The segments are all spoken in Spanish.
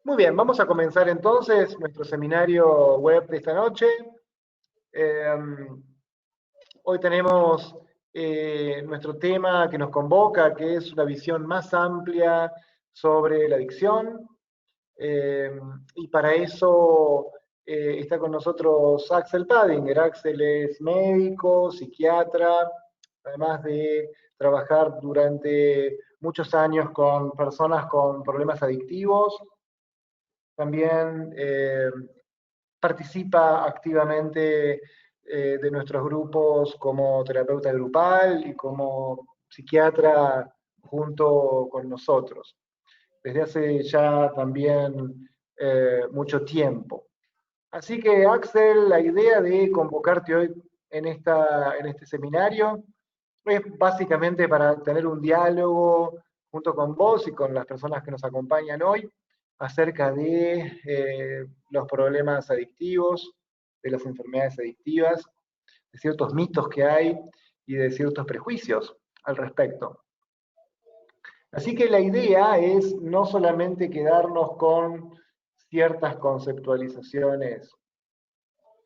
Muy bien, vamos a comenzar entonces nuestro seminario web de esta noche. Eh, Hoy tenemos nuestro tema que nos convoca, que es una visión más amplia sobre la adicción. Eh, y para eso está con nosotros Axel Padinger. Axel es médico, psiquiatra, además de trabajar durante muchos años con personas con problemas adictivos. También participa activamente de nuestros grupos como terapeuta grupal y como psiquiatra junto con nosotros, desde hace ya también mucho tiempo. Así que, Axel, la idea de convocarte hoy en este seminario es básicamente para tener un diálogo junto con vos y con las personas que nos acompañan hoy acerca de los problemas adictivos, de las enfermedades adictivas, de ciertos mitos que hay y de ciertos prejuicios al respecto. Así que la idea es no solamente quedarnos con ciertas conceptualizaciones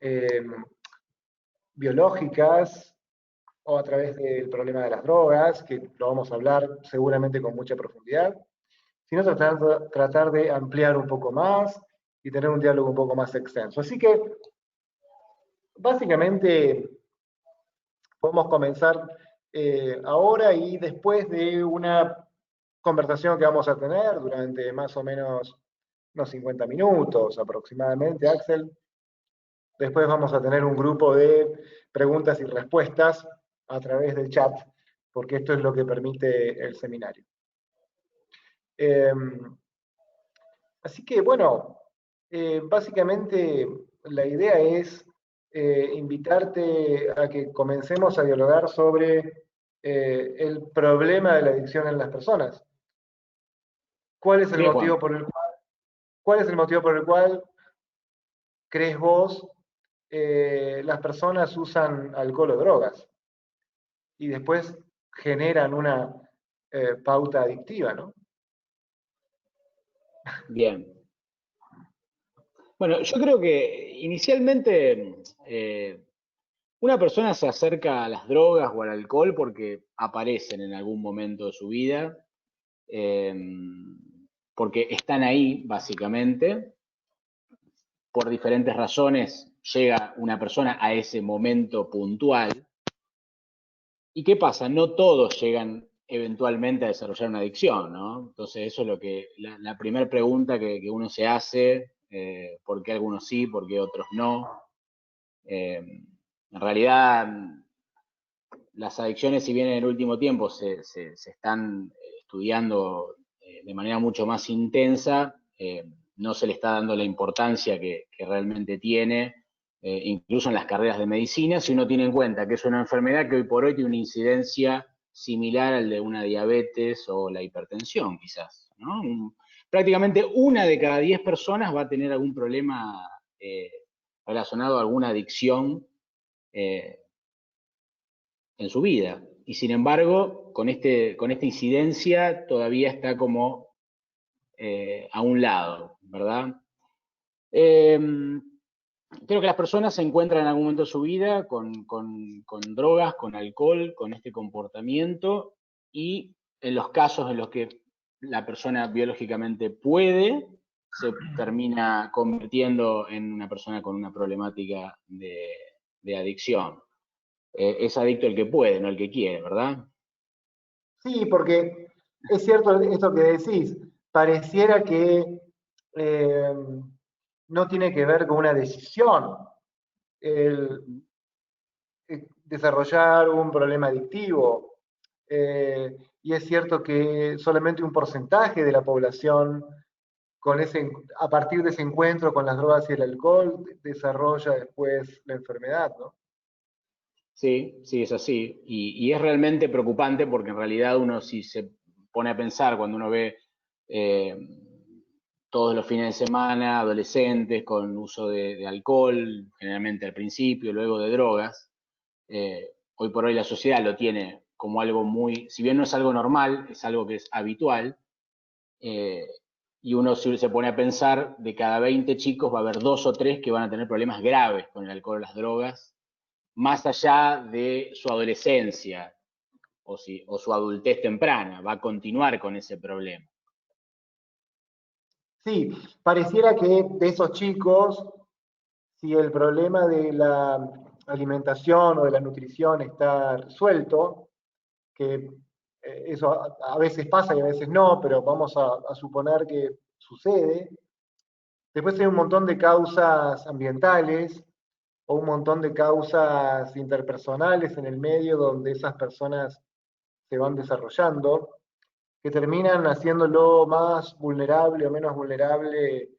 eh, biológicas o a través del problema de las drogas, que lo vamos a hablar seguramente con mucha profundidad, sino tratar de ampliar un poco más y tener un diálogo un poco más extenso. Así que, básicamente, podemos comenzar ahora y después de una conversación que vamos a tener durante más o menos unos 50 minutos aproximadamente, Axel. Después vamos a tener un grupo de preguntas y respuestas a través del chat, porque esto es lo que permite el seminario. Eh, Así que, bueno, básicamente la idea es invitarte a que comencemos a dialogar sobre el problema de la adicción en las personas. ¿Cuál es el Bien, motivo Juan. por el cual, cuál es el motivo por el cual crees vos las personas usan alcohol o drogas? Y después generan una pauta adictiva, ¿no? Bien. Bueno, yo creo que inicialmente una persona se acerca a las drogas o al alcohol porque aparecen en algún momento de su vida, eh, porque están ahí básicamente, por diferentes razones llega una persona a ese momento puntual. ¿Y qué pasa? No todos llegan eventualmente a desarrollar una adicción, ¿no? Entonces eso es lo que, la primera pregunta que uno se hace, ¿por qué algunos sí, por qué otros no? En realidad, las adicciones, si bien en el último tiempo se están estudiando de manera mucho más intensa, no se le está dando la importancia que realmente tiene, incluso en las carreras de medicina, si uno tiene en cuenta que es una enfermedad que hoy por hoy tiene una incidencia similar al de una diabetes o la hipertensión, quizás, ¿no? Prácticamente una de cada 10 personas va a tener algún problema relacionado a alguna adicción en su vida. Y sin embargo, con esta incidencia todavía está como a un lado, ¿verdad? Eh, Creo que las personas se encuentran en algún momento de su vida con drogas, con alcohol, con este comportamiento, y en los casos en los que la persona biológicamente puede, se termina convirtiendo en una persona con una problemática de adicción. Es adicto el que puede, no el que quiere, ¿verdad? Sí, porque es cierto esto que decís, pareciera que eh, no tiene que ver con una decisión el desarrollar un problema adictivo. Y es cierto que solamente un porcentaje de la población a partir de ese encuentro con las drogas y el alcohol desarrolla después la enfermedad, ¿no? Sí, sí, es así. Y es realmente preocupante porque en realidad uno si se pone a pensar cuando uno ve eh, todos los fines de semana adolescentes con uso de alcohol, generalmente al principio, luego de drogas, hoy por hoy la sociedad lo tiene como algo muy, si bien no es algo normal, es algo que es habitual, eh, y uno se pone a pensar, de cada 20 chicos va a haber 2 o 3 que van a tener problemas graves con el alcohol o las drogas, más allá de su adolescencia o su adultez temprana, va a continuar con ese problema. Sí, pareciera que de esos chicos, si el problema de la alimentación o de la nutrición está resuelto, que eso a veces pasa y a veces no, pero vamos a suponer que sucede. Después hay un montón de causas ambientales o un montón de causas interpersonales en el medio donde esas personas se van desarrollando, que terminan haciéndolo más vulnerable o menos vulnerable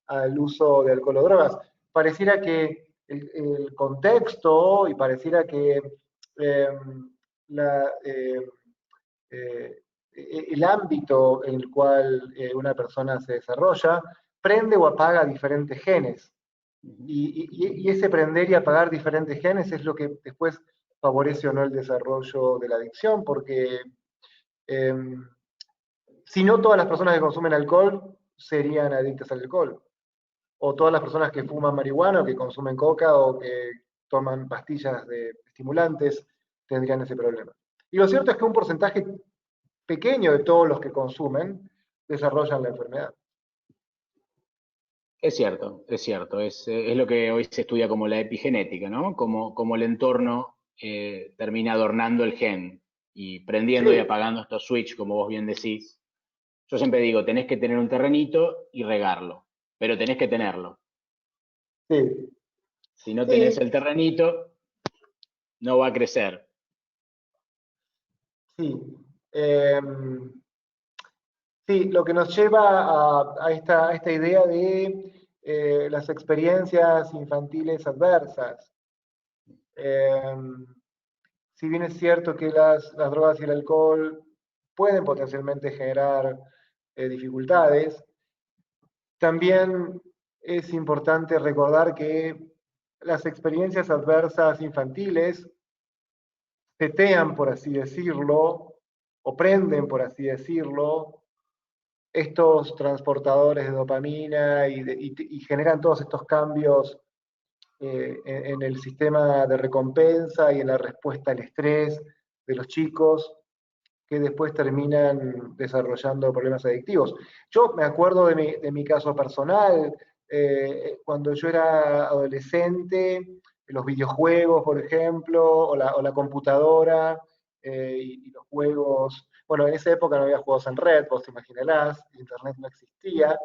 al uso de alcohol o drogas. Pareciera que el contexto y pareciera que eh, la, eh, el ámbito en el cual una persona se desarrolla prende o apaga diferentes genes. Y ese prender y apagar diferentes genes es lo que después favorece o no el desarrollo de la adicción, porque eh, si no todas las personas que consumen alcohol serían adictas al alcohol, o todas las personas que fuman marihuana o que consumen coca o que toman pastillas de estimulantes tendrían ese problema. Y lo cierto es que un porcentaje pequeño de todos los que consumen desarrollan la enfermedad. Es cierto, es cierto. Es lo que hoy se estudia como la epigenética, ¿no? Como el entorno termina adornando el gen y prendiendo y Sí, apagando estos switch, como vos bien decís. Yo siempre digo, tenés que tener un terrenito y regarlo, pero tenés que tenerlo. sí, Si no tenés sí, el terrenito, no va a crecer. sí. Eh, sí, lo que nos lleva a esta idea de las experiencias infantiles adversas. Eh, si bien es cierto que las drogas y el alcohol pueden potencialmente generar dificultades, también es importante recordar que las experiencias adversas infantiles setean, por así decirlo, o prenden, por así decirlo, estos transportadores de dopamina y generan todos estos cambios en el sistema de recompensa y en la respuesta al estrés de los chicos que después terminan desarrollando problemas adictivos. Yo me acuerdo de mi caso personal, cuando yo era adolescente, los videojuegos, por ejemplo, o la computadora y los juegos. Bueno, en esa época no había juegos en red, vos te imaginarás, internet no existía,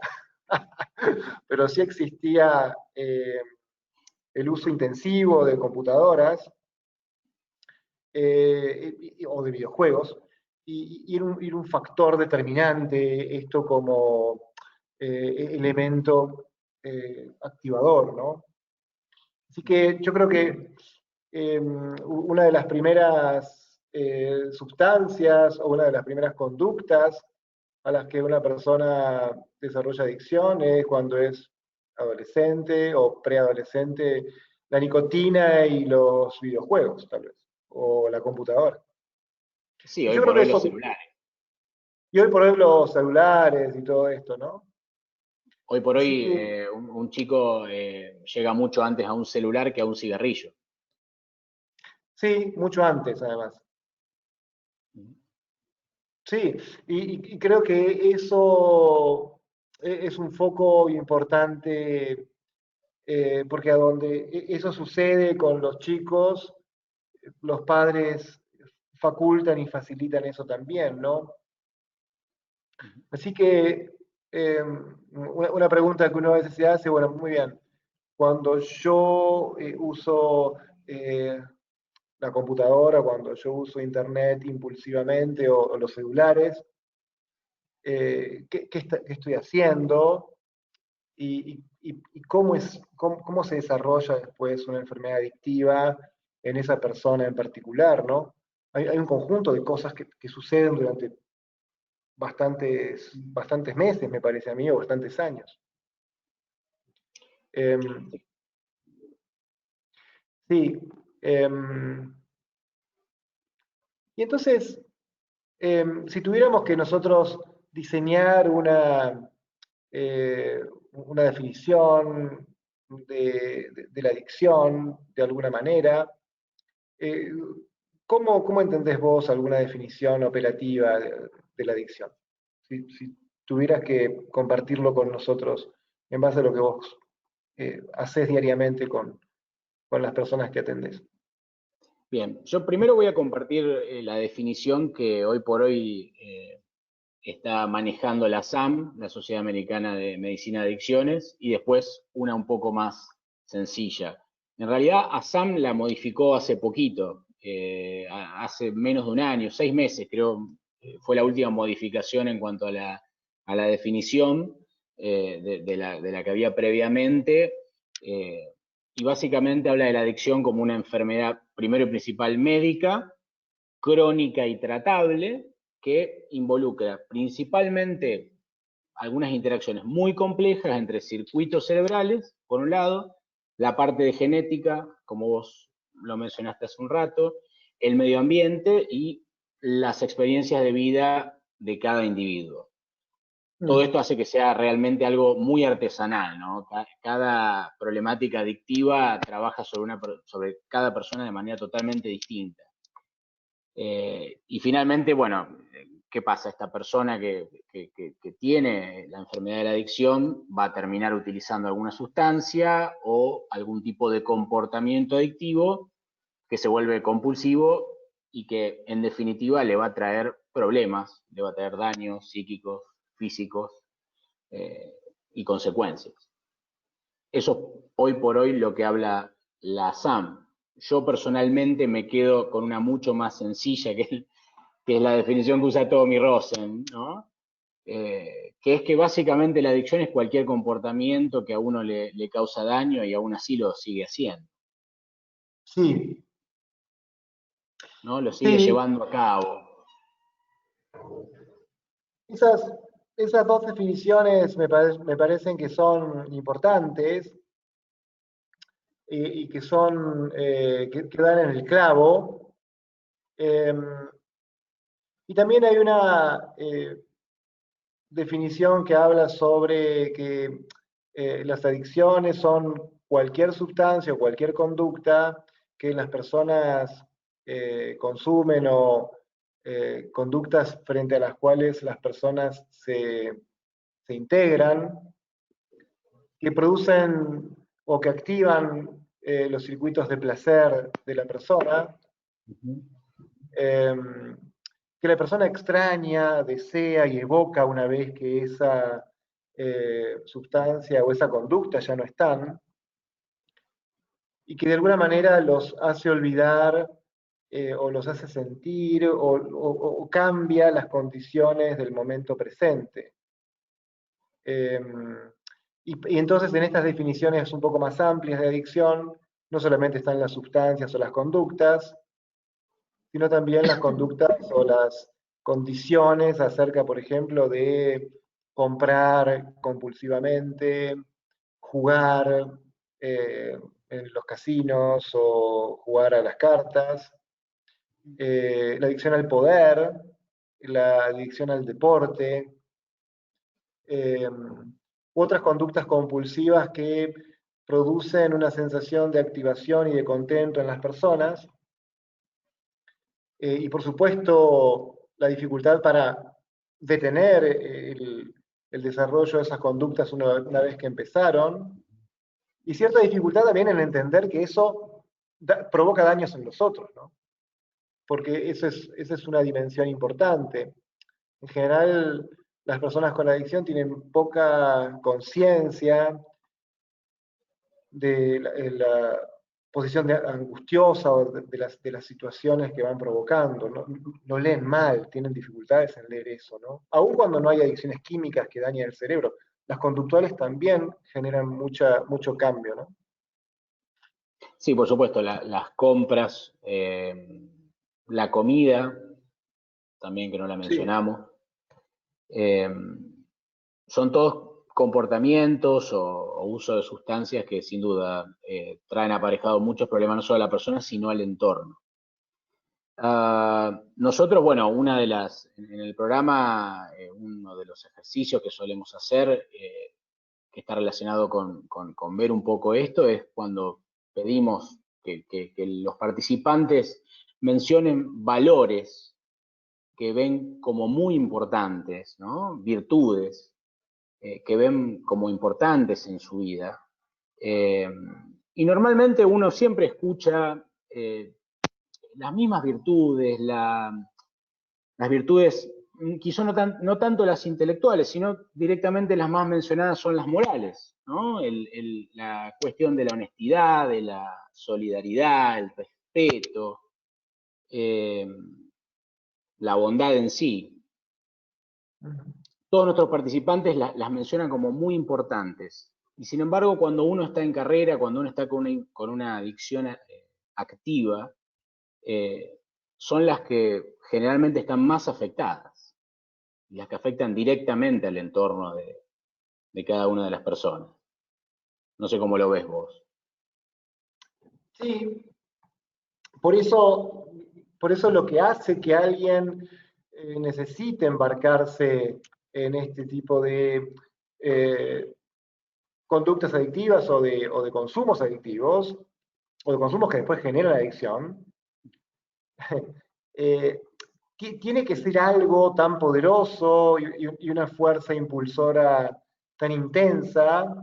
pero sí existía el uso intensivo de computadoras o de videojuegos, y era un factor determinante esto como elemento activador, ¿no? Así que yo creo que una de las primeras sustancias o una de las primeras conductas a las que una persona desarrolla adicción es cuando es adolescente o preadolescente, la nicotina y los videojuegos, tal vez, o la computadora. Sí, Y hoy yo creo por que hoy los eso, celulares. y hoy por hoy los celulares y todo esto, ¿no? Hoy por Así hoy que un chico llega mucho antes a un celular que a un cigarrillo. sí, mucho antes además. Sí, y creo que eso es un foco importante, porque a donde eso sucede con los chicos, los padres facultan y facilitan eso también, ¿no? Así que una pregunta que uno a veces se hace, bueno, muy bien, cuando yo uso la computadora, cuando yo uso internet impulsivamente o los celulares, qué estoy haciendo y cómo, cómo se desarrolla después una enfermedad adictiva en esa persona en particular, ¿no? Hay un conjunto de cosas que suceden durante bastantes meses, me parece a mí, o bastantes años. Eh, sí. eh, y entonces, si tuviéramos que nosotros diseñar una definición de la adicción de alguna manera. Eh, ¿Cómo entendés vos alguna definición operativa de la adicción? Si tuvieras que compartirlo con nosotros en base a lo que vos haces diariamente con las personas que atendés. Bien, yo primero voy a compartir la definición que hoy por hoy está manejando la SAM, la Sociedad Americana de Medicina de Adicciones, y después una un poco más sencilla. En realidad, ASAM la modificó hace poquito, hace menos de un año, 6 meses creo, fue la última modificación en cuanto a la definición de la que había previamente, y básicamente habla de la adicción como una enfermedad, primero y principal, médica, crónica y tratable, que involucra principalmente algunas interacciones muy complejas entre circuitos cerebrales, por un lado, la parte de genética, como vos lo mencionaste hace un rato, el medio ambiente y las experiencias de vida de cada individuo. Todo esto hace que sea realmente algo muy artesanal, ¿no? Cada problemática adictiva trabaja sobre cada persona de manera totalmente distinta. Y finalmente, bueno, ¿qué pasa? Esta persona que tiene la enfermedad de la adicción va a terminar utilizando alguna sustancia o algún tipo de comportamiento adictivo que se vuelve compulsivo y que en definitiva le va a traer problemas, le va a traer daños psíquicos, físicos eh, y consecuencias. Eso hoy por hoy lo que habla la SAM. Yo personalmente me quedo con una mucho más sencilla, que es la definición que usa Tommy Rosen, ¿no? Que es que básicamente la adicción es cualquier comportamiento que a uno le causa daño y aún así lo sigue haciendo, Sí, ¿no? Lo sigue sí, llevando a cabo. esas, esas dos definiciones me parecen que son importantes y que que dan en el clavo. Eh, y también hay una definición que habla sobre que las adicciones son cualquier sustancia o cualquier conducta que las personas consumen o conductas frente a las cuales las personas se integran, que producen o que activan los circuitos de placer de la persona, Uh -huh. eh, que la persona extraña, desea y evoca una vez que esa sustancia o esa conducta ya no están, y que de alguna manera los hace olvidar o los hace sentir o cambia las condiciones del momento presente. Eh, y entonces en estas definiciones un poco más amplias de adicción, no solamente están las sustancias o las conductas, sino también las conductas o las condiciones acerca, por ejemplo, de comprar compulsivamente, jugar en los casinos o jugar a las cartas, la adicción al poder, la adicción al deporte, eh, otras conductas compulsivas que producen una sensación de activación y de contento en las personas, y por supuesto la dificultad para detener el desarrollo de esas conductas una vez que empezaron, y cierta dificultad también en entender que eso provoca daños en los otros, ¿no? Porque esa es una dimensión importante. En general, las personas con adicción tienen poca conciencia de la posición angustiosa o de las situaciones que van provocando. ¿No? No leen mal, tienen dificultades en leer eso. ¿No? Aun cuando no hay adicciones químicas que dañen el cerebro, las conductuales también generan mucho cambio. ¿No? Sí, por supuesto, las compras, la comida, también que no la Sí, mencionamos, eh, son todos comportamientos o uso de sustancias que sin duda traen aparejado muchos problemas no solo a la persona, sino al entorno. Nosotros, bueno, en el programa, uno de los ejercicios que solemos hacer, que está relacionado con ver un poco esto, es cuando pedimos que los participantes mencionen valores que ven como muy importantes, ¿no? Virtudes que ven como importantes en su vida. Eh, y normalmente uno siempre escucha las mismas virtudes, las virtudes, quizá no tanto las intelectuales, sino directamente las más mencionadas son las morales, ¿no? La cuestión de la honestidad, de la solidaridad, el respeto, eh, la bondad en sí. Todos nuestros participantes las mencionan como muy importantes. Y sin embargo, cuando uno está en carrera, cuando uno está con una adicción activa, eh, son las que generalmente están más afectadas, y las que afectan directamente al entorno de cada una de las personas. No sé cómo lo ves vos. Sí, por eso, por eso lo que hace que alguien necesite embarcarse en este tipo de eh, conductas adictivas o de consumos adictivos, o de consumos que después generan adicción, eh, tiene que ser algo tan poderoso y una fuerza impulsora tan intensa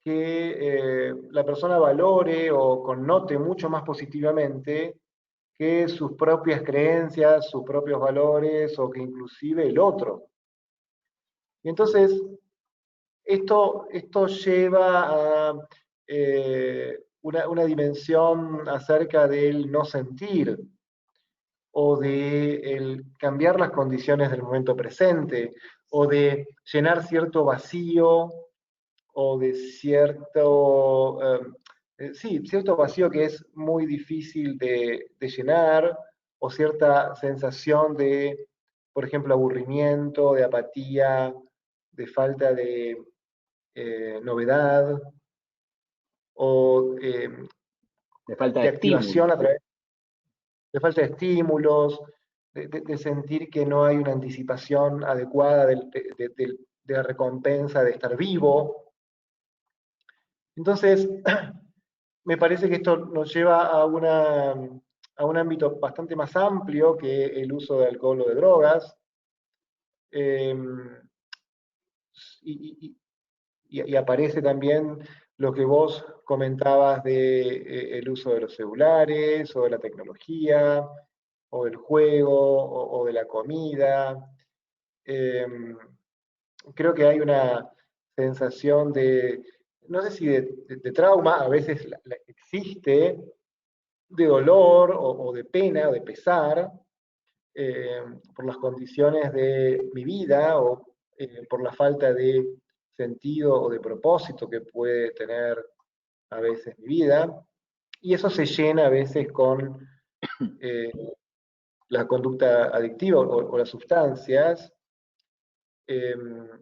que la persona valore o connote mucho más positivamente que sus propias creencias, sus propios valores o que inclusive el otro. Y entonces, esto lleva a una dimensión acerca del no sentir o de el cambiar las condiciones del momento presente o de llenar cierto vacío o de sí, cierto vacío que es muy difícil de llenar, o cierta sensación de, por ejemplo, aburrimiento, de apatía, de falta de novedad, o De falta de de estímulo. activación a través de falta de estímulos, de sentir que no hay una anticipación adecuada de la recompensa de estar vivo. Entonces, me parece que esto nos lleva a un ámbito bastante más amplio que el uso de alcohol o de drogas. eh, y, y- y aparece también lo que vos comentabas de el uso de los celulares o de la tecnología o del juego o de la comida. Eh, Creo que hay una sensación de, no sé si de trauma, a veces existe, de dolor o de pena o de pesar eh, por las condiciones de mi vida o por la falta de sentido o de propósito que puede tener a veces mi vida. Y eso se llena a veces con eh, la conducta adictiva o las sustancias eh,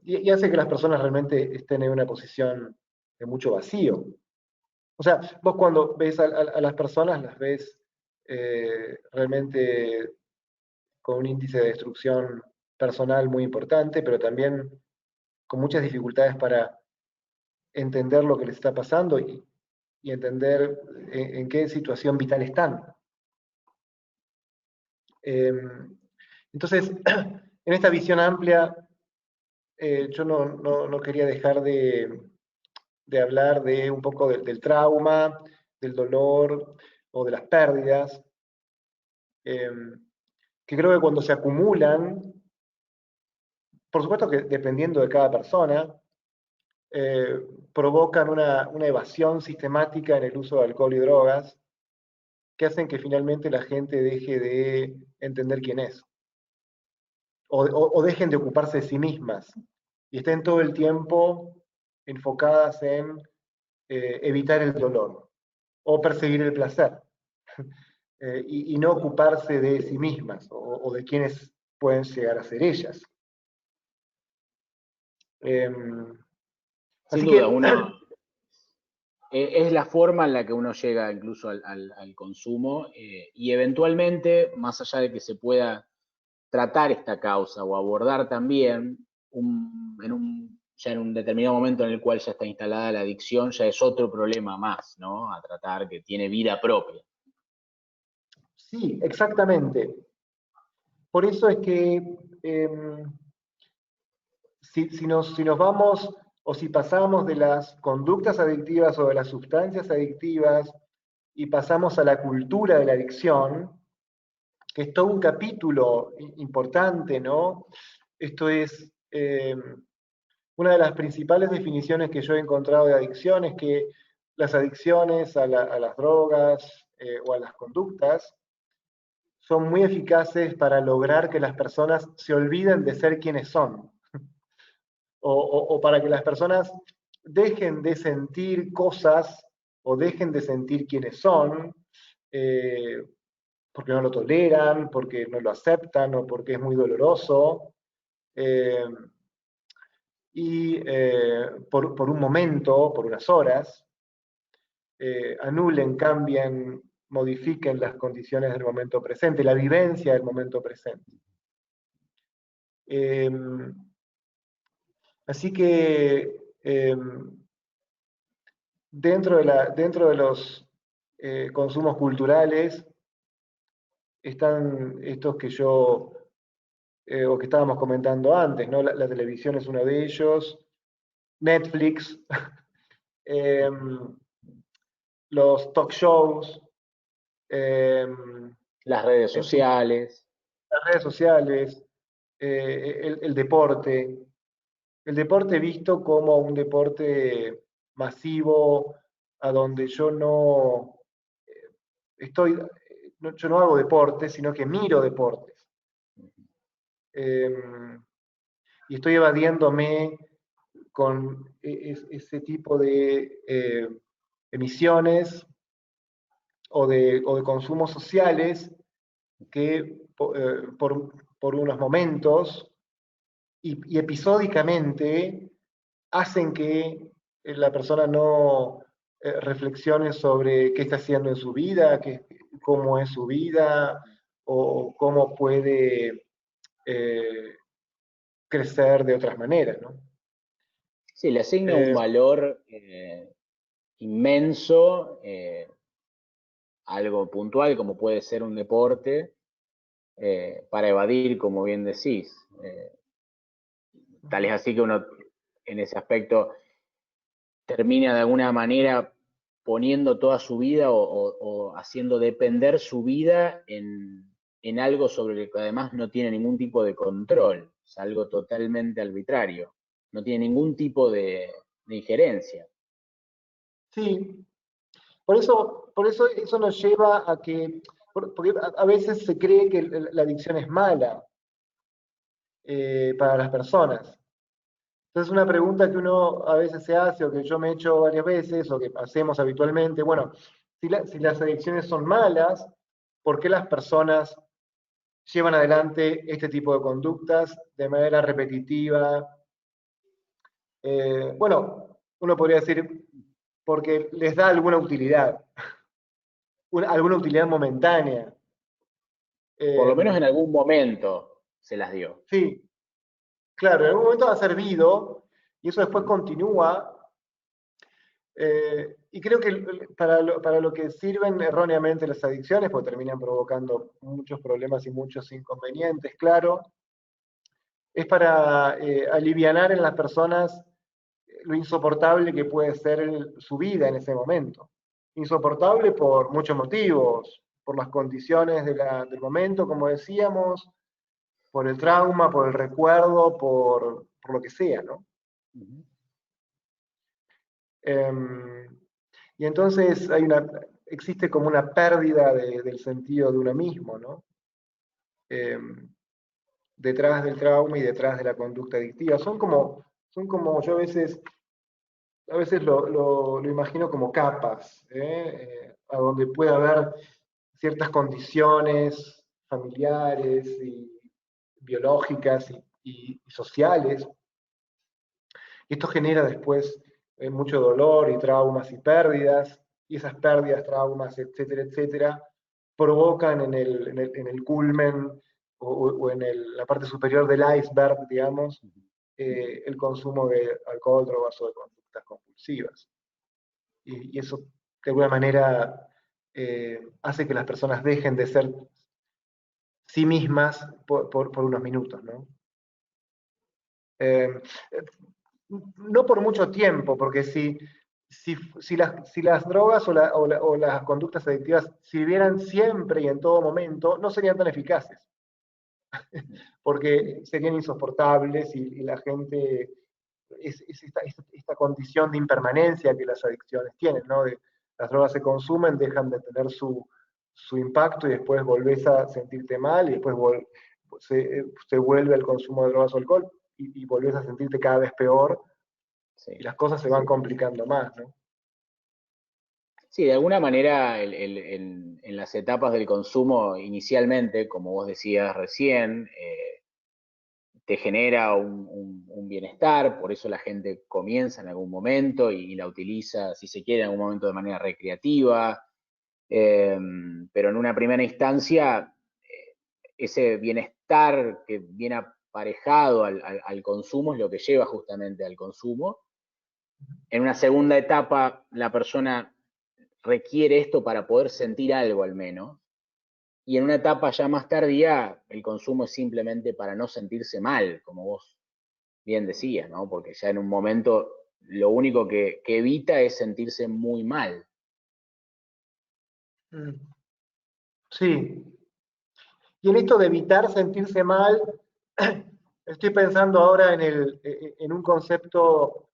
y hace que las personas realmente estén en una posición de mucho vacío. O sea, vos cuando ves a las personas las ves realmente con un índice de destrucción personal muy importante, pero también con muchas dificultades para entender lo que les está pasando y entender en qué situación vital están. Eh, entonces, en esta visión amplia, yo no quería dejar de hablar de un poco del trauma, del dolor o de las pérdidas, eh, que creo que cuando se acumulan, por supuesto que dependiendo de cada persona, eh, provocan una evasión sistemática en el uso de alcohol y drogas que hacen que finalmente la gente deje de entender quién es o dejen de ocuparse de sí mismas y estén todo el tiempo enfocadas en evitar el dolor o perseguir el placer y no ocuparse de sí mismas o de quienes pueden llegar a ser ellas. Eh, Sin Así duda, que, uno, Es la forma en la que uno llega incluso al consumo y eventualmente, más allá de que se pueda tratar esta causa o abordar también ya en un determinado momento en el cual ya está instalada la adicción, ya es otro problema más, ¿no? A tratar que tiene vida propia. Sí, exactamente. Por eso es que si nos vamos o si pasamos de las conductas adictivas o de las sustancias adictivas y pasamos a la cultura de la adicción, que es todo un capítulo importante, ¿no? Esto es una de las principales definiciones que yo he encontrado de adicción, es que las adicciones a las drogas o a las conductas son muy eficaces para lograr que las personas se olviden de ser quienes son, o para que las personas dejen de sentir cosas o dejen de sentir quienes son, eh, porque no lo toleran, porque no lo aceptan o porque es muy doloroso. Eh, y por un momento, por unas horas, anulen, cambien, modifiquen las condiciones del momento presente, la vivencia del momento presente. Eh, Así que dentro de los consumos culturales están estos que yo, o que estábamos comentando antes, ¿no? La televisión es uno de ellos, Netflix, eh, los talk shows, eh, Las redes en fin, sociales. las redes sociales, el deporte. El deporte visto como un deporte masivo, a donde yo no estoy, yo no hago deporte, sino que miro deportes. Eh, y estoy evadiéndome con ese tipo de emisiones o de consumos sociales que por unos momentos y episódicamente hacen que la persona no reflexione sobre qué está haciendo en su vida, cómo es su vida o cómo puede eh, crecer de otras maneras, ¿no? Sí, le asigna un Eh, valor inmenso a algo puntual como puede ser un deporte para evadir, como bien decís. Tal es así que uno en ese aspecto termina de alguna manera poniendo toda su vida o haciendo depender su vida en algo sobre lo que además no tiene ningún tipo de control, es algo totalmente arbitrario, no tiene ningún tipo de injerencia. sí, por eso eso nos lleva a que, porque a veces se cree que la adicción es mala para las personas. Entonces, una pregunta que uno a veces se hace, o que yo me he hecho varias veces, o que hacemos habitualmente, bueno, si las adicciones son malas, ¿por qué las personas llevan adelante este tipo de conductas de manera repetitiva? Bueno, uno podría decir, porque les da alguna utilidad, alguna utilidad momentánea. Por Eh, lo menos en algún momento se las dio. sí, claro, en algún momento ha servido, y eso después Uh-huh. continúa. Y creo que para lo que sirven erróneamente las adicciones, pues terminan provocando muchos problemas y muchos inconvenientes, claro, es para alivianar en las personas lo insoportable que puede ser su vida en ese momento. Insoportable por muchos motivos, por las condiciones del momento, como decíamos, por el trauma, por el recuerdo, por lo que sea, ¿no? Uh-huh. Eh, y entonces existe como una pérdida del sentido de uno mismo, ¿no? Eh, Detrás del trauma y detrás de la conducta adictiva. Son como yo a veces lo imagino como capas, a donde puede haber ciertas condiciones familiares y biológicas y sociales. Esto genera después mucho dolor y traumas y pérdidas, y esas pérdidas, traumas, etcétera, etcétera, provocan en el culmen o en la parte superior del iceberg, digamos, el consumo de alcohol, drogas o de conductas compulsivas. Y eso, de alguna manera, hace que las personas dejen de ser sí mismas por unos minutos, ¿no? Eh, no por mucho tiempo, porque si las drogas o las conductas adictivas sirvieran siempre y en todo momento, no serían tan eficaces, porque serían insoportables y la gente, es esta condición de impermanencia que las adicciones tienen, ¿no? Las drogas se consumen, dejan de tener su impacto y después volvés a sentirte mal y después se vuelve el consumo de drogas o alcohol y volvés a sentirte cada vez peor y Sí, las cosas se van complicando más, ¿no? sí, de alguna manera en las etapas del consumo inicialmente, como vos decías recién, te genera un bienestar, por eso la gente comienza en algún momento y la utiliza, si se quiere, en algún momento de manera recreativa, pero en una primera instancia, ese bienestar que viene aparejado al consumo es lo que lleva justamente al consumo. En una segunda etapa, la persona requiere esto para poder sentir algo al menos. Y en una etapa ya más tardía, el consumo es simplemente para no sentirse mal, como vos bien decías, ¿no? Porque ya en un momento lo único que evita es sentirse muy mal. Mm. Sí. Y en esto de evitar sentirse mal, estoy pensando ahora en un concepto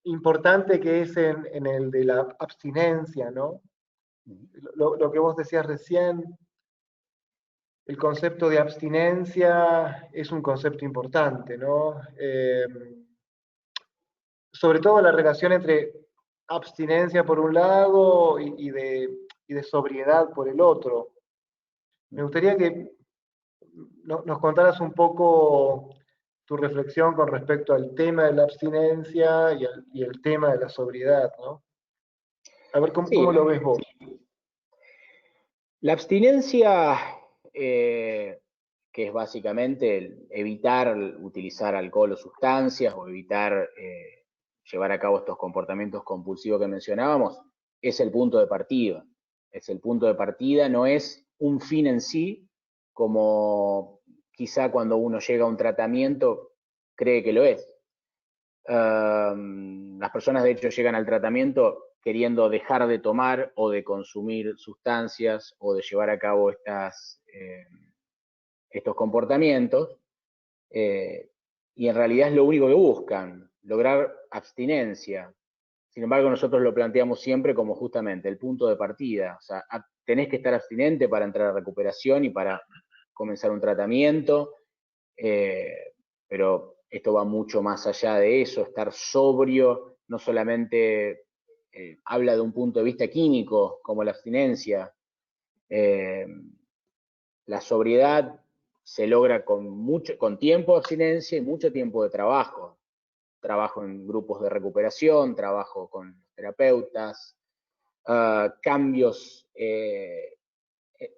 importante que es en el de la abstinencia, ¿no? Lo que vos decías recién, el concepto de abstinencia es un concepto importante, ¿no? Sobre todo la relación entre abstinencia por un lado y de sobriedad por el otro. Me gustaría que nos contaras un poco tu reflexión con respecto al tema de la abstinencia y el tema de la sobriedad, ¿no? A ver Sí, cómo lo ves vos. la abstinencia, que es básicamente evitar utilizar alcohol o sustancias o evitar llevar a cabo estos comportamientos compulsivos que mencionábamos, es el punto de partida. Es el punto de partida, no es un fin en sí, como quizá cuando uno llega a un tratamiento cree que lo es. Las personas de hecho llegan al tratamiento queriendo dejar de tomar o de consumir sustancias o de llevar a cabo estos comportamientos, eh, y en realidad es lo único que buscan, lograr abstinencia. Sin embargo, nosotros lo planteamos siempre como justamente el punto de partida. O sea, tenés que estar abstinente para entrar a recuperación y para comenzar un tratamiento, pero esto va mucho más allá de eso. Estar sobrio no solamente habla de un punto de vista químico, como la abstinencia. Eh, la sobriedad se logra con tiempo de abstinencia y mucho tiempo de trabajo. Trabajo en grupos de recuperación, trabajo con terapeutas, cambios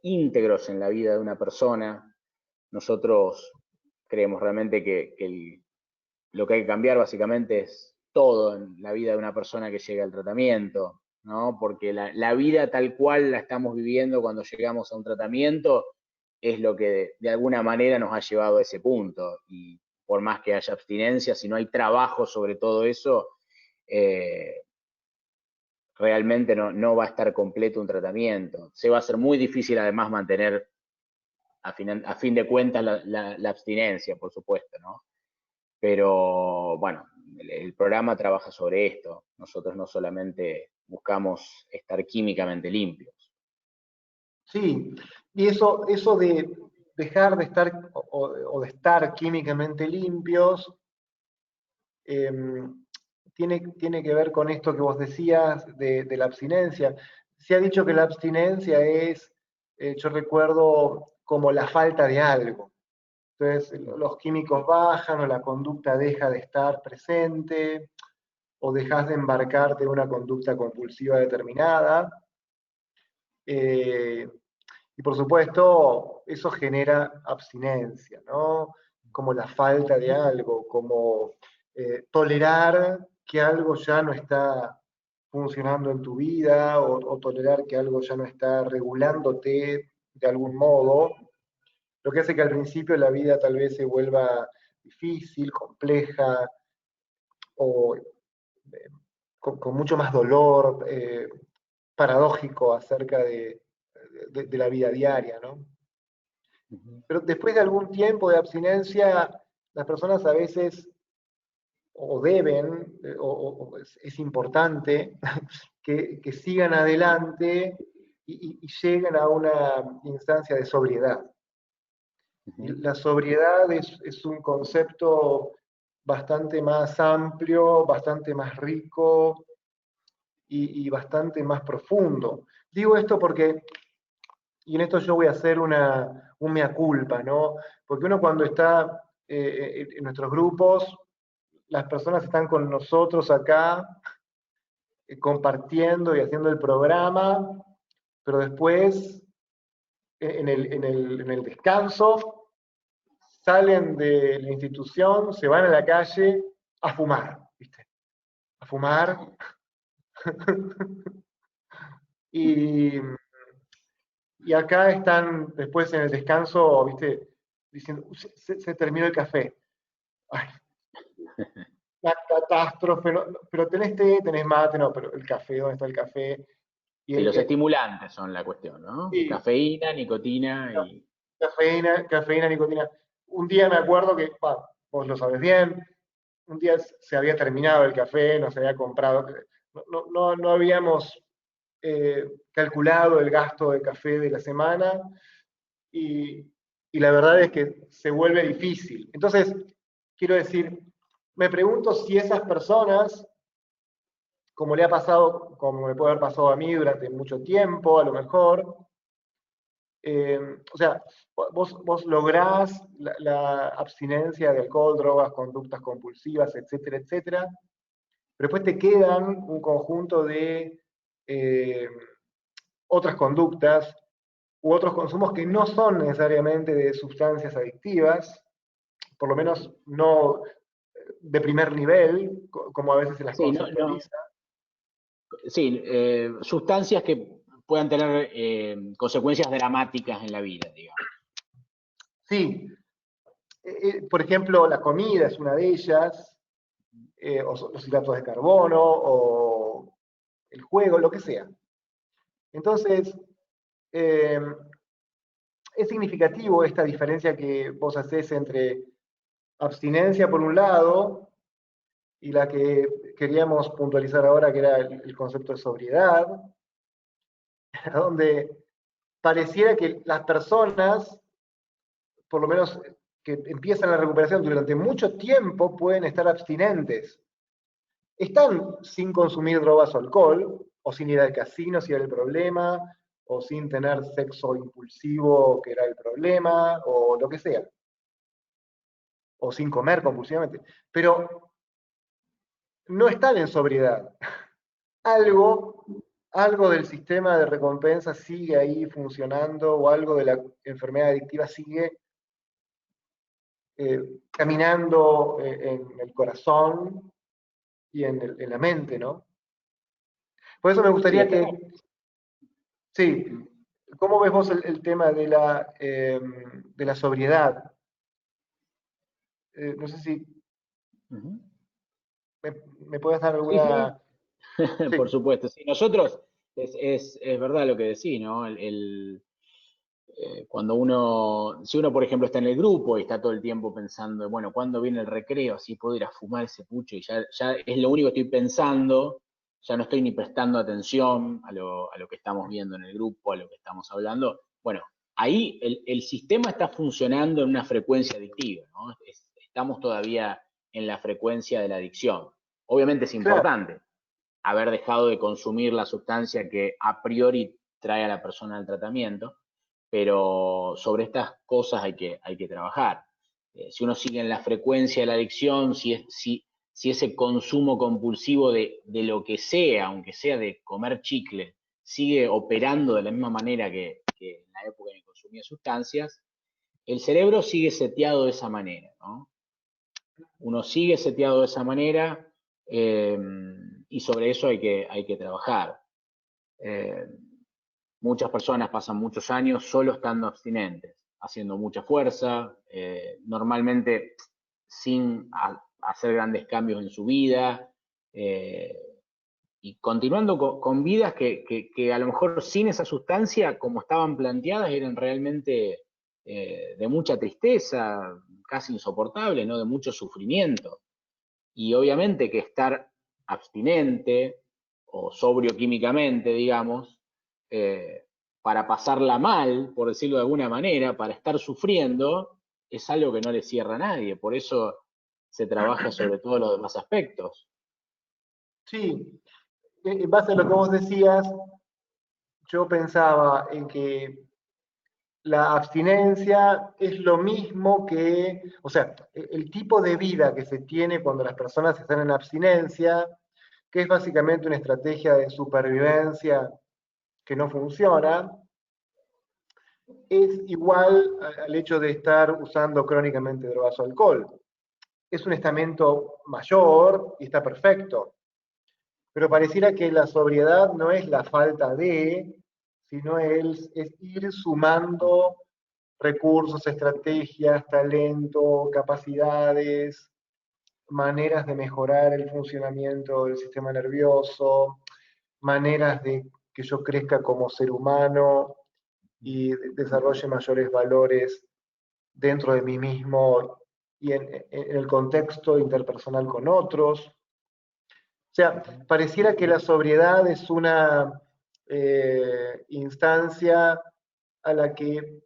íntegros en la vida de una persona. Nosotros creemos realmente que lo que hay que cambiar básicamente es todo en la vida de una persona que llega al tratamiento, ¿no? Porque la vida tal cual la estamos viviendo cuando llegamos a un tratamiento es lo que de alguna manera nos ha llevado a ese punto. Y por más que haya abstinencia, si no hay trabajo sobre todo eso, eh, realmente no va a estar completo un tratamiento. Se va a hacer muy difícil además mantener a fin de cuentas la abstinencia, por supuesto, ¿no? Pero bueno, el programa trabaja sobre esto. Nosotros no solamente buscamos estar químicamente limpios. Sí, y eso de dejar de estar o de estar químicamente limpios, eh, tiene que ver con esto que vos decías de la abstinencia. Se ha dicho que la abstinencia es, yo recuerdo, como la falta de algo. Entonces, los químicos bajan o la conducta deja de estar presente, o dejas de embarcarte en una conducta compulsiva determinada. Eh, y por supuesto, eso genera abstinencia, ¿no? Como la falta de algo, como tolerar que algo ya no está funcionando en tu vida o tolerar que algo ya no está regulándote de algún modo, lo que hace que al principio la vida tal vez se vuelva difícil, compleja o con mucho más dolor, paradójico acerca de la vida diaria, ¿no? Pero después de algún tiempo de abstinencia, las personas a veces o deben, o es importante que sigan adelante y lleguen a una instancia de sobriedad. Y la sobriedad es un concepto bastante más amplio, bastante más rico y bastante más profundo. Digo esto porque, y en esto yo voy a hacer un mea culpa, ¿no? Porque uno cuando está en nuestros grupos, las personas están con nosotros acá, compartiendo y haciendo el programa, pero después, en el descanso, salen de la institución, se van a la calle a fumar, ¿viste? A fumar. y, y acá están después en el descanso, ¿viste? Diciendo, se terminó el café. Ay, la catástrofe, pero tenés té, tenés mate, no, pero el café, ¿dónde está el café? Y Sí, los estimulantes son la cuestión, ¿no? sí, Cafeína, nicotina y... cafeína, nicotina. Un día me acuerdo que, vos lo sabes bien, un día se había terminado el café, no se había comprado, no habíamos calculado el gasto de café de la semana y, y la verdad es que se vuelve difícil. Entonces, quiero decir, me pregunto si esas personas, como le ha pasado, como me puede haber pasado a mí durante mucho tiempo, a lo mejor, o sea, vos lográs la abstinencia de alcohol, drogas, conductas compulsivas, etcétera, etcétera, pero después te quedan un conjunto de eh, otras conductas u otros consumos que no son necesariamente de sustancias adictivas, por lo menos no de primer nivel, como a veces se las Sí, no, no, conceptualiza. sí, sustancias que puedan tener consecuencias dramáticas en la vida, digamos. Sí, por ejemplo, la comida es una de ellas, o los hidratos de carbono, o el juego, lo que sea. Entonces, eh, es significativo esta diferencia que vos haces entre abstinencia por un lado y la que queríamos puntualizar ahora, que era el concepto de sobriedad, donde pareciera que las personas, por lo menos que empiezan la recuperación durante mucho tiempo, pueden estar abstinentes. Están sin consumir drogas o alcohol, o sin ir al casino si era el problema, o sin tener sexo impulsivo que era el problema, o lo que sea, o sin comer compulsivamente, pero no están en sobriedad. Algo, algo del sistema de recompensa sigue ahí funcionando, o algo de la enfermedad adictiva sigue caminando en el corazón y en la mente, ¿no? Por eso me Sí, gustaría está. que, sí, ¿cómo ves vos el tema de la sobriedad? No sé si Ujú. me, me puedes dar Sí, sí, alguna... Sí, por supuesto. Sí, nosotros, es verdad lo que decís, ¿no? Cuando uno, si uno, por ejemplo, está en el grupo y está todo el tiempo pensando, bueno, ¿cuándo viene el recreo? Así puedo ir a fumar ese pucho y ya es lo único que estoy pensando, ya no estoy ni prestando atención a lo que estamos viendo en el grupo, a lo que estamos hablando. Bueno, ahí el sistema está funcionando en una frecuencia adictiva, ¿no? Estamos todavía en la frecuencia de la adicción. Obviamente es claro, importante haber dejado de consumir la sustancia que a priori trae a la persona al tratamiento, pero sobre estas cosas hay que trabajar. Si uno sigue en la frecuencia de la adicción, si si ese consumo compulsivo de lo que sea, aunque sea de comer chicle, sigue operando de la misma manera que en la época en que consumía sustancias, el cerebro sigue seteado de esa manera, ¿no? Uno sigue seteado de esa manera eh, y sobre eso hay que trabajar. Eh, Muchas personas pasan muchos años solo estando abstinentes, haciendo mucha fuerza, normalmente sin hacer grandes cambios en su vida, eh, y continuando con vidas que a lo mejor sin esa sustancia, como estaban planteadas, eran realmente de mucha tristeza, casi insoportables, ¿no? De mucho sufrimiento. Y obviamente que estar abstinente o sobrio químicamente, digamos, eh, para pasarla mal, por decirlo de alguna manera, para estar sufriendo, es algo que no le cierra a nadie. Por eso se trabaja sobre todo los demás aspectos. Sí, en base a lo que vos decías, yo pensaba en que la abstinencia es lo mismo que, o sea, el tipo de vida que se tiene cuando las personas están en abstinencia, que es básicamente una estrategia de supervivencia que no funciona, es igual al hecho de estar usando crónicamente drogas o alcohol. Es un estamento mayor y está perfecto, pero pareciera que la sobriedad no es la falta de, sino es ir sumando recursos, estrategias, talento, capacidades, maneras de mejorar el funcionamiento del sistema nervioso, maneras de que yo crezca como ser humano y desarrolle mayores valores dentro de mí mismo y en el contexto interpersonal con otros. O sea, pareciera que la sobriedad es una instancia a la que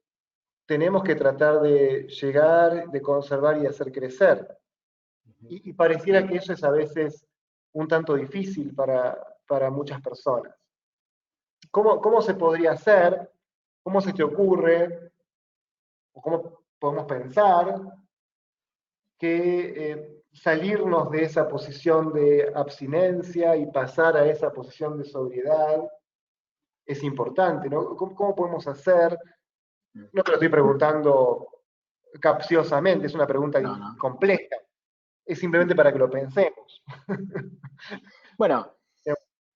tenemos que tratar de llegar, de conservar y de hacer crecer. Y pareciera que eso es a veces un tanto difícil para muchas personas. ¿Cómo se podría hacer? ¿Cómo se te ocurre? ¿O cómo podemos pensar que salirnos de esa posición de abstinencia y pasar a esa posición de sobriedad es importante, ¿no? ¿Cómo podemos hacer? No te lo estoy preguntando capciosamente, es una pregunta No, no. compleja, es simplemente para que lo pensemos. Bueno,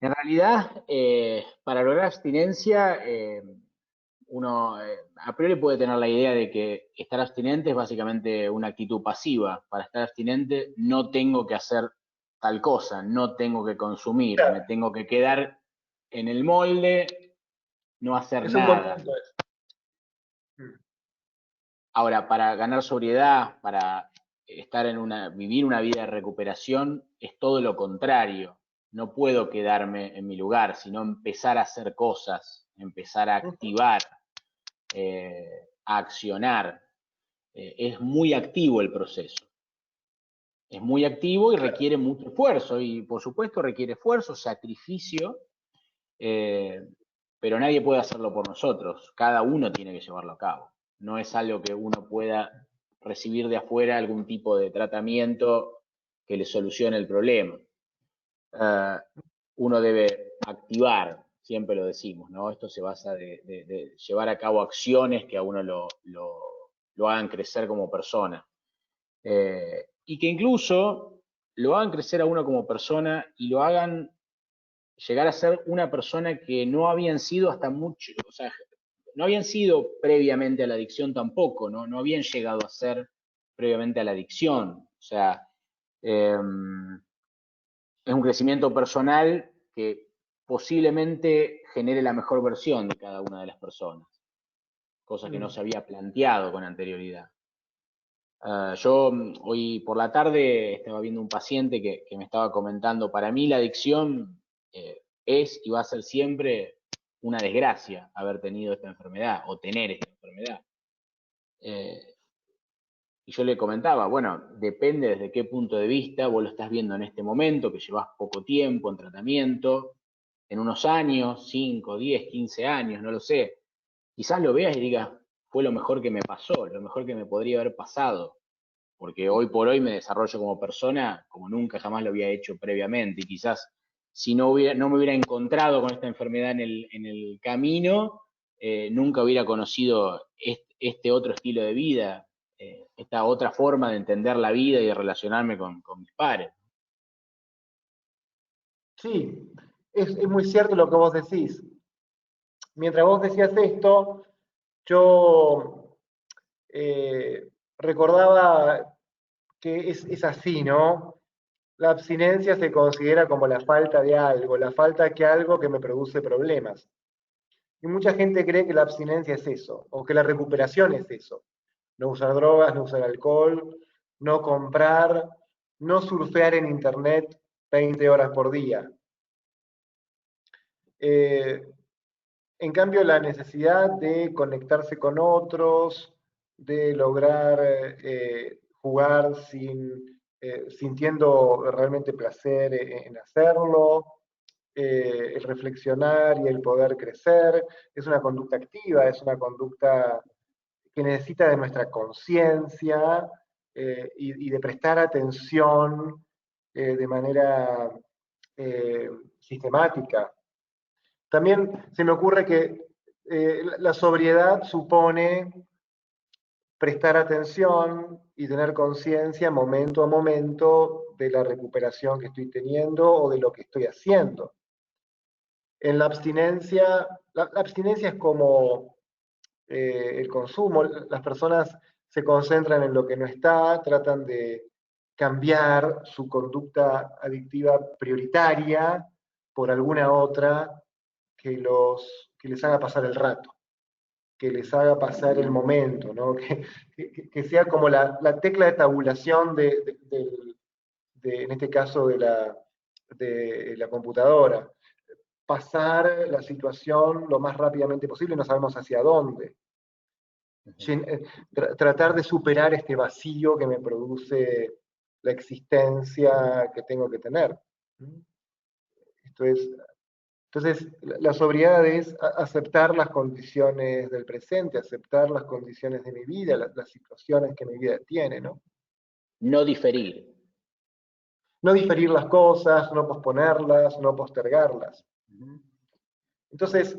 en realidad, para lograr abstinencia, uno a priori puede tener la idea de que estar abstinente es básicamente una actitud pasiva. Para estar abstinente no tengo que hacer tal cosa, no tengo que consumir, me tengo que quedar en el molde, no hacer Es un buen nada. punto eso. Ahora, para ganar sobriedad, para vivir una vida de recuperación, es todo lo contrario. No puedo quedarme en mi lugar, sino empezar a hacer cosas, empezar a activar, a accionar. Es muy activo el proceso. Es muy activo y requiere mucho esfuerzo. Y por supuesto requiere esfuerzo, sacrificio, eh, pero nadie puede hacerlo por nosotros. Cada uno tiene que llevarlo a cabo. No es algo que uno pueda recibir de afuera algún tipo de tratamiento que le solucione el problema. Uno debe activar, siempre lo decimos, ¿no? Esto se basa de llevar a cabo acciones que a uno lo hagan crecer como persona. Y que incluso lo hagan crecer a uno como persona y lo hagan llegar a ser una persona que no habían sido hasta mucho, o sea, no habían sido previamente a la adicción tampoco, ¿no? No habían llegado a ser previamente a la adicción. O sea, eh, es un crecimiento personal que posiblemente genere la mejor versión de cada una de las personas, cosa que no se había planteado con anterioridad. Yo hoy por la tarde estaba viendo un paciente que me estaba comentando, para mí la adicción es y va a ser siempre una desgracia haber tenido esta enfermedad o tener esta enfermedad. Eh, y yo le comentaba, bueno, depende desde qué punto de vista vos lo estás viendo en este momento, que llevas poco tiempo en tratamiento, en unos años, 5, 10, 15 años, no lo sé, quizás lo veas y digas, fue lo mejor que me pasó, lo mejor que me podría haber pasado, porque hoy por hoy me desarrollo como persona como nunca jamás lo había hecho previamente, y quizás si no me hubiera encontrado con esta enfermedad en el camino, nunca hubiera conocido este otro estilo de vida, esta otra forma de entender la vida y de relacionarme con mis pares. Sí, es muy cierto lo que vos decís. Mientras vos decías esto, yo recordaba que es así, ¿no? La abstinencia se considera como la falta de algo, la falta de algo que me produce problemas. Y mucha gente cree que la abstinencia es eso, o que la recuperación es eso. No usar drogas, no usar alcohol, no comprar, no surfear en internet 20 horas por día. Eh, en cambio, la necesidad de conectarse con otros, de lograr jugar sintiendo realmente placer en hacerlo, el reflexionar y el poder crecer, es una conducta activa, es una conducta que necesita de nuestra conciencia y de prestar atención de manera eh, sistemática. También se me ocurre que la sobriedad supone prestar atención y tener conciencia momento a momento de la recuperación que estoy teniendo o de lo que estoy haciendo. En la abstinencia es como el consumo, las personas se concentran en lo que no está, tratan de cambiar su conducta adictiva prioritaria por alguna otra que les haga pasar el rato, que les haga pasar el momento, ¿no? Que sea como la tecla de tabulación en este caso de la computadora, pasar la situación lo más rápidamente posible, no sabemos hacia dónde. Tratar de superar este vacío que me produce la existencia que tengo que tener. Esto es, entonces, la sobriedad es aceptar las condiciones del presente, aceptar las condiciones de mi vida, las situaciones que mi vida tiene, ¿no? No diferir. No diferir las cosas, no posponerlas, no postergarlas. Entonces,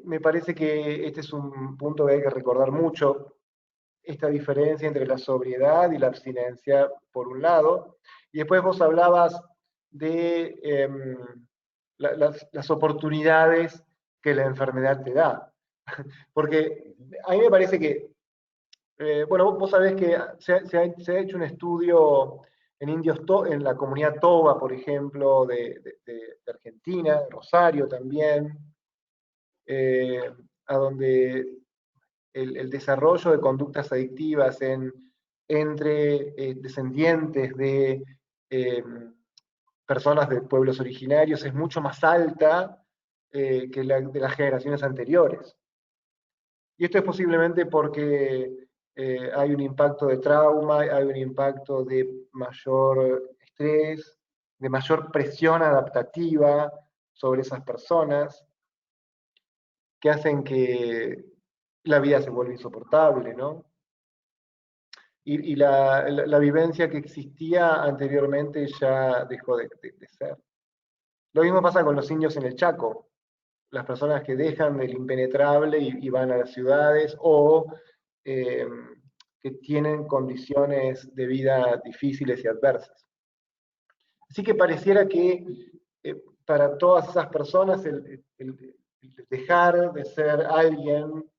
me parece que este es un punto que hay que recordar mucho, esta diferencia entre la sobriedad y la abstinencia, por un lado, y después vos hablabas de las oportunidades que la enfermedad te da. Porque a mí me parece que, bueno, vos sabés que se ha hecho un estudio en indios, en la comunidad Toba, por ejemplo, de Argentina, de Rosario también, a donde el desarrollo de conductas adictivas entre descendientes de personas de pueblos originarios es mucho más alta que la de las generaciones anteriores. Y esto es posiblemente porque hay un impacto de trauma, hay un impacto de mayor estrés, de mayor presión adaptativa sobre esas personas, que hacen que la vida se vuelva insoportable, ¿no? Y la vivencia que existía anteriormente ya dejó de ser. Lo mismo pasa con los indios en el Chaco, las personas que dejan el impenetrable y van a las ciudades o eh, que tienen condiciones de vida difíciles y adversas. Así que pareciera que para todas esas personas el dejar de ser alguien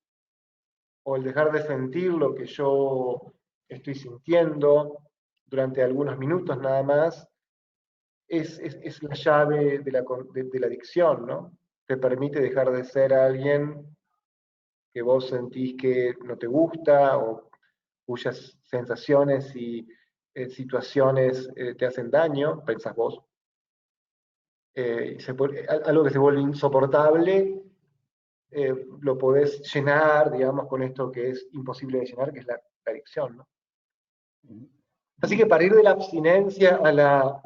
o el dejar de sentir lo que yo estoy sintiendo durante algunos minutos nada más, es la llave de la adicción, ¿no? Te permite dejar de ser alguien que vos sentís que no te gusta o cuyas sensaciones y situaciones te hacen daño, pensás vos. Algo que se vuelve insoportable, lo podés llenar, digamos, con esto que es imposible de llenar, que es la adicción, ¿no? Así que para ir de la abstinencia a la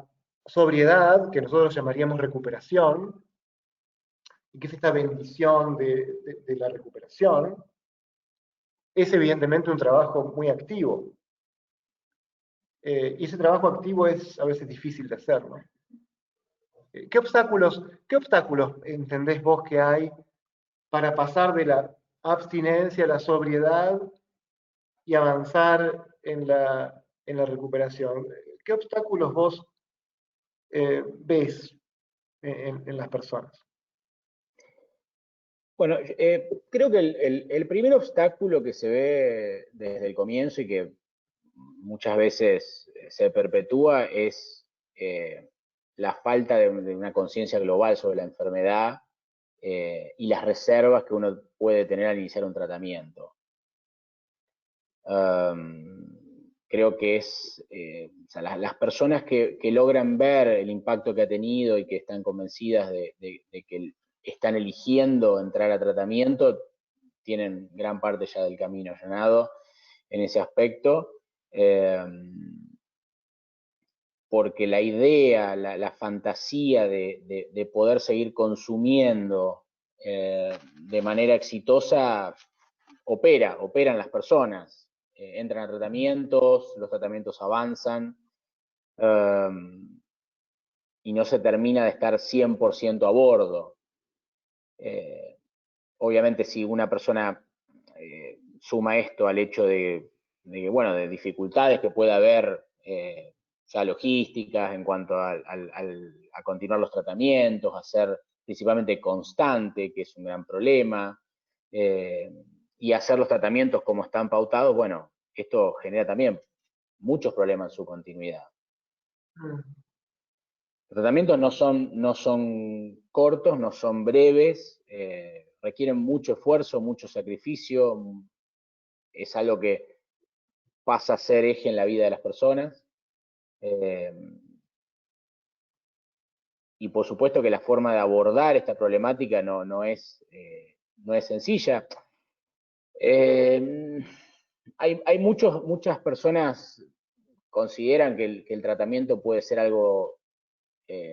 sobriedad, que nosotros llamaríamos recuperación, y que es esta bendición de la recuperación, es evidentemente un trabajo muy activo. Y ese trabajo activo es a veces difícil de hacer, ¿no? ¿Qué obstáculos entendés vos que hay para pasar de la abstinencia a la sobriedad y avanzar en la recuperación? ¿Qué obstáculos vos ves en las personas? Bueno, creo que el primer obstáculo que se ve desde el comienzo y que muchas veces se perpetúa es la falta de una conciencia global sobre la enfermedad y las reservas que uno puede tener al iniciar un tratamiento. Creo que o sea, las personas que logran ver el impacto que ha tenido y que están convencidas de que están eligiendo entrar a tratamiento, tienen gran parte ya del camino allanado en ese aspecto. Porque la idea, la fantasía de poder seguir consumiendo de manera exitosa opera en las personas. Entran a tratamientos, los tratamientos avanzan y no se termina de estar 100% a bordo. Obviamente si una persona suma esto al hecho bueno, de dificultades que pueda haber ya logísticas en cuanto a continuar los tratamientos, a ser principalmente constante, que es un gran problema, y hacer los tratamientos como están pautados, bueno, esto genera también muchos problemas en su continuidad. Los tratamientos no son cortos, no son breves, requieren mucho esfuerzo, mucho sacrificio, es algo que pasa a ser eje en la vida de las personas. Y por supuesto que la forma de abordar esta problemática no es sencilla. Muchas personas consideran que el tratamiento puede ser algo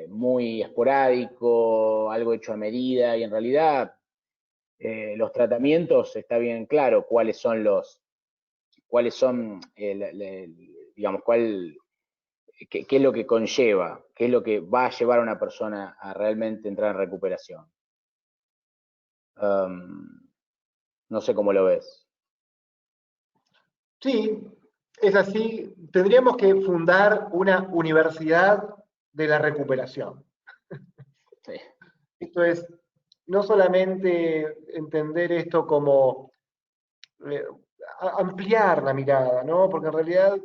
muy esporádico, algo hecho a medida, y en realidad los tratamientos, está bien claro cuáles son digamos, qué es lo que conlleva, qué es lo que va a llevar a una persona a realmente entrar en recuperación. No sé cómo lo ves. Sí, es así. Tendríamos que fundar una universidad de la recuperación. Sí. Esto es, no solamente entender esto como eh, ampliar la mirada, ¿no? Porque en realidad,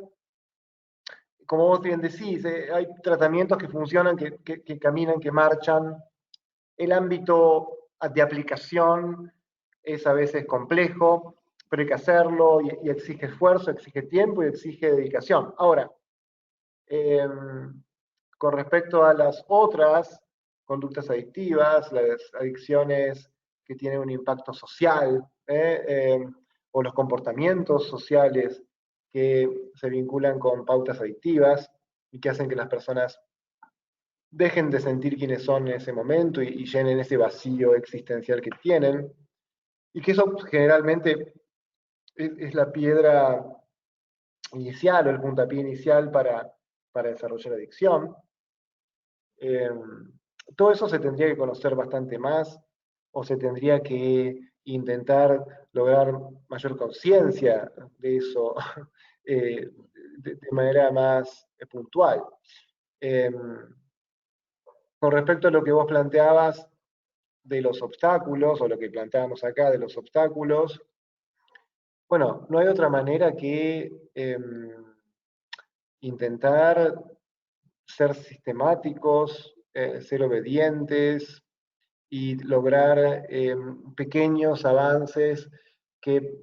como vos bien decís, hay tratamientos que funcionan, que caminan, que marchan. El ámbito de aplicación es a veces complejo, pero hay que hacerlo y exige esfuerzo, exige tiempo y exige dedicación. Ahora, eh, con respecto a las otras conductas adictivas, las adicciones que tienen un impacto social, o los comportamientos sociales que se vinculan con pautas adictivas y que hacen que las personas dejen de sentir quiénes son en ese momento y llenen ese vacío existencial que tienen, y que eso generalmente es la piedra inicial o el puntapié inicial para desarrollar adicción. Eh, Todo eso se tendría que conocer bastante más, o se tendría que intentar lograr mayor conciencia de eso de manera más puntual. Eh, con respecto a lo que vos planteabas de los obstáculos, o lo que planteábamos acá de los obstáculos, bueno, no hay otra manera que intentar ser sistemáticos, ser obedientes y lograr pequeños avances que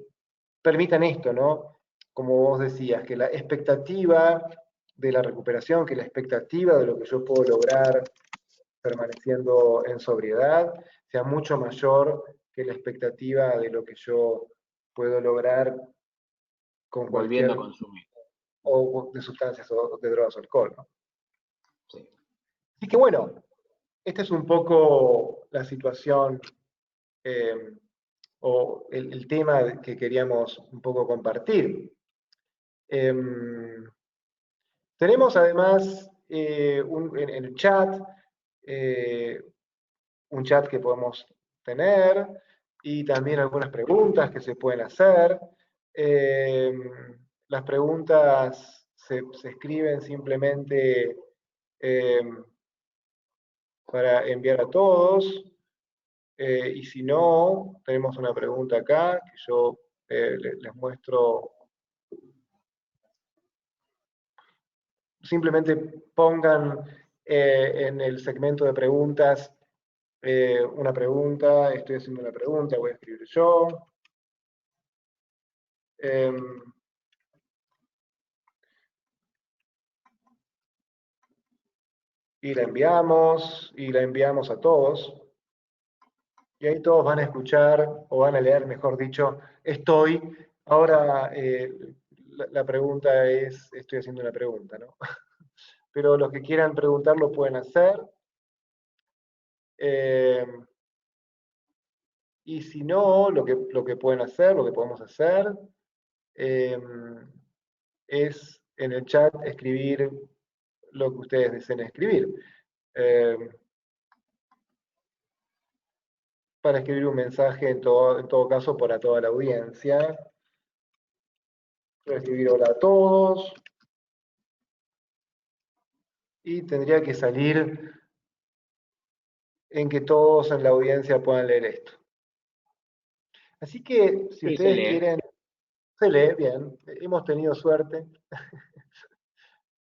permitan esto, ¿no? Como vos decías, que la expectativa de la recuperación, que la expectativa de lo que yo puedo lograr permaneciendo en sobriedad sea mucho mayor que la expectativa de lo que yo puedo lograr con Volviendo cualquier a consumir. o de sustancias o de drogas o alcohol, ¿no? Sí. Así que bueno, esta es un poco la situación eh, o el tema que queríamos un poco compartir. Tenemos además en el chat, eh, un chat que podemos tener y también algunas preguntas que se pueden hacer. Eh, las preguntas se escriben simplemente eh, para enviar a todos. Y si no, tenemos una pregunta acá que yo les muestro. Simplemente pongan en el segmento de preguntas una pregunta, estoy haciendo una pregunta, voy a escribir yo. Eh, y la enviamos a todos. Y ahí todos van a escuchar, o van a leer, mejor dicho, estoy. Ahora la pregunta es, estoy haciendo una pregunta, ¿no? Pero los que quieran preguntar lo pueden hacer. Eh, y si no, lo que pueden hacer, lo que podemos hacer, eh, es en el chat escribir lo que ustedes deseen escribir. Eh, para escribir un mensaje en todo caso para toda la audiencia. Voy a escribir hola a todos. Y tendría que salir en que todos en la audiencia puedan leer esto. Así que si Sí, se ustedes lee. quieren, se lee bien, hemos tenido suerte.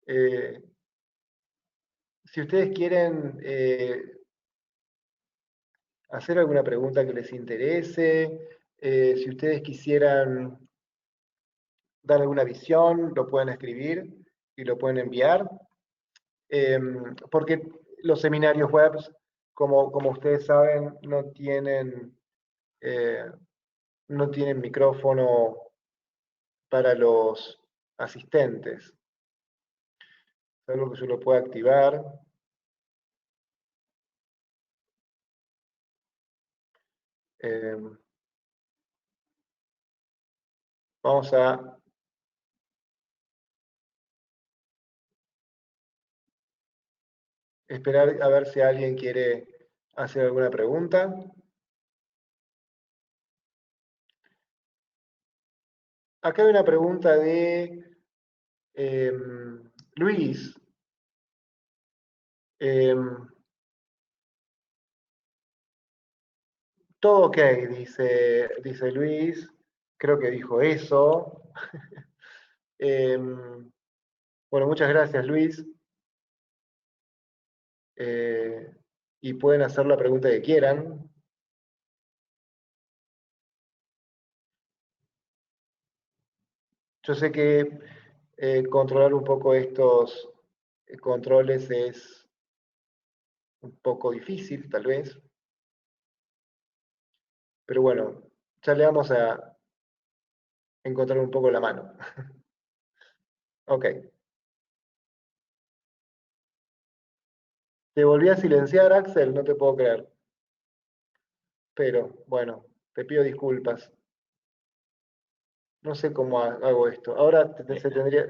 Eh, si ustedes quieren hacer alguna pregunta que les interese, si ustedes quisieran dar alguna visión, lo pueden escribir y lo pueden enviar. Porque los seminarios web, como ustedes saben, eh, no tienen micrófono para los asistentes. Es algo que yo lo puedo activar. Eh, vamos a esperar a ver si alguien quiere hacer alguna pregunta. Acá hay una pregunta de eh, Luis. Eh, todo ok, dice Luis. Creo que dijo eso. Eh, bueno, muchas gracias, Luis. Eh, y pueden hacer la pregunta que quieran. Yo sé que controlar un poco estos controles es un poco difícil, tal vez, pero bueno, ya le vamos a encontrar un poco la mano. Ok. Te volví a silenciar, Axel, no te puedo creer. Pero bueno, te pido disculpas. No sé cómo hago esto. Ahora se tendría.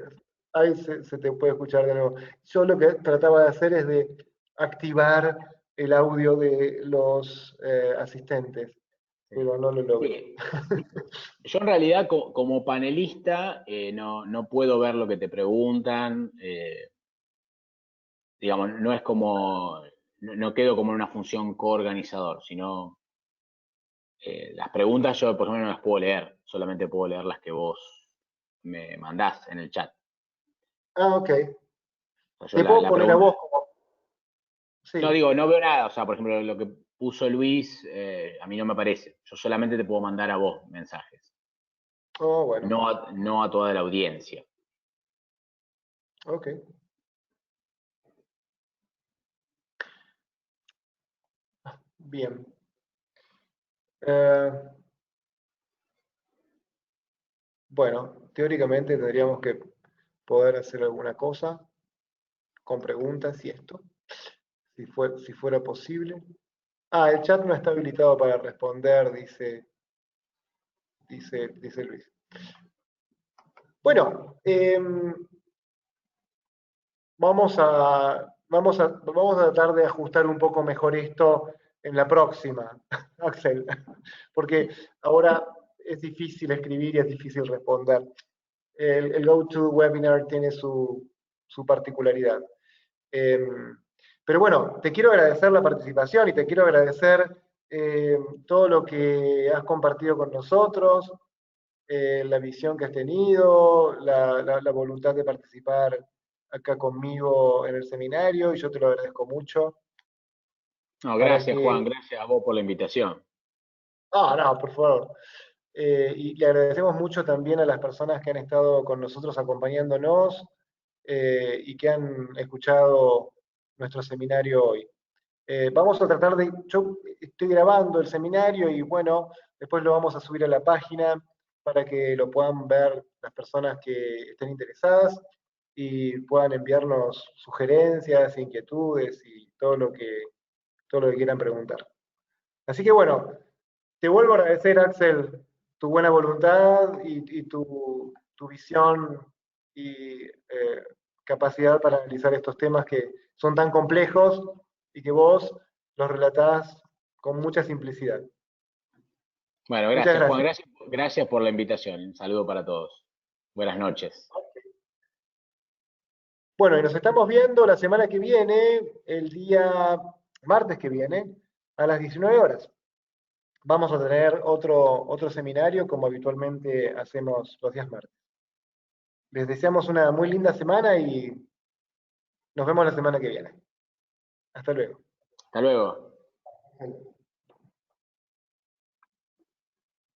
Ahí se te puede escuchar de nuevo. Yo lo que trataba de hacer es de activar el audio de los asistentes, pero no lo logro. Sí. Yo en realidad como panelista no puedo ver lo que te preguntan. Digamos, no es como, no quedo como en una función coorganizador, sino las preguntas yo, por ejemplo, no las puedo leer, solamente puedo leer las que vos me mandás en el chat. Ah, ok. O sea, yo Te puedo la poner a pregunta, vos como. no Sí. digo, no veo nada, o sea, por ejemplo, lo que puso Luis, a mí no me aparece. Yo solamente te puedo mandar a vos mensajes, Oh, bueno. no a toda la audiencia. Ok. Bien. Eh, bueno, teóricamente tendríamos que poder hacer alguna cosa con preguntas y esto, si fuera posible. Ah, el chat no está habilitado para responder, dice Luis. Bueno, vamos a tratar de ajustar un poco mejor esto en la próxima, Axel, porque ahora es difícil escribir y es difícil responder. El GoToWebinar tiene su particularidad. Eh, pero bueno, te quiero agradecer la participación y te quiero agradecer todo lo que has compartido con nosotros, la visión que has tenido, la voluntad de participar acá conmigo en el seminario, y yo te lo agradezco mucho. No, Para gracias que, Juan, gracias a vos por la invitación. no, por favor. Y le agradecemos mucho también a las personas que han estado con nosotros acompañándonos y que han escuchado nuestro seminario hoy. Vamos a tratar de, yo estoy grabando el seminario y bueno, después lo vamos a subir a la página para que lo puedan ver las personas que estén interesadas y puedan enviarnos sugerencias, inquietudes y todo lo que quieran preguntar. Así que bueno, te vuelvo a agradecer, Axel, tu buena voluntad y tu visión y capacidad para analizar estos temas que son tan complejos y que vos los relatás con mucha simplicidad. Bueno, Muchas gracias Juan, gracias. gracias por la invitación. Un saludo para todos. Buenas noches. Bueno, y nos estamos viendo la semana que viene, el día martes que viene, a las 19 horas. Vamos a tener otro seminario como habitualmente hacemos los días martes. Les deseamos una muy linda semana y nos vemos la semana que viene. Hasta luego. Hasta luego.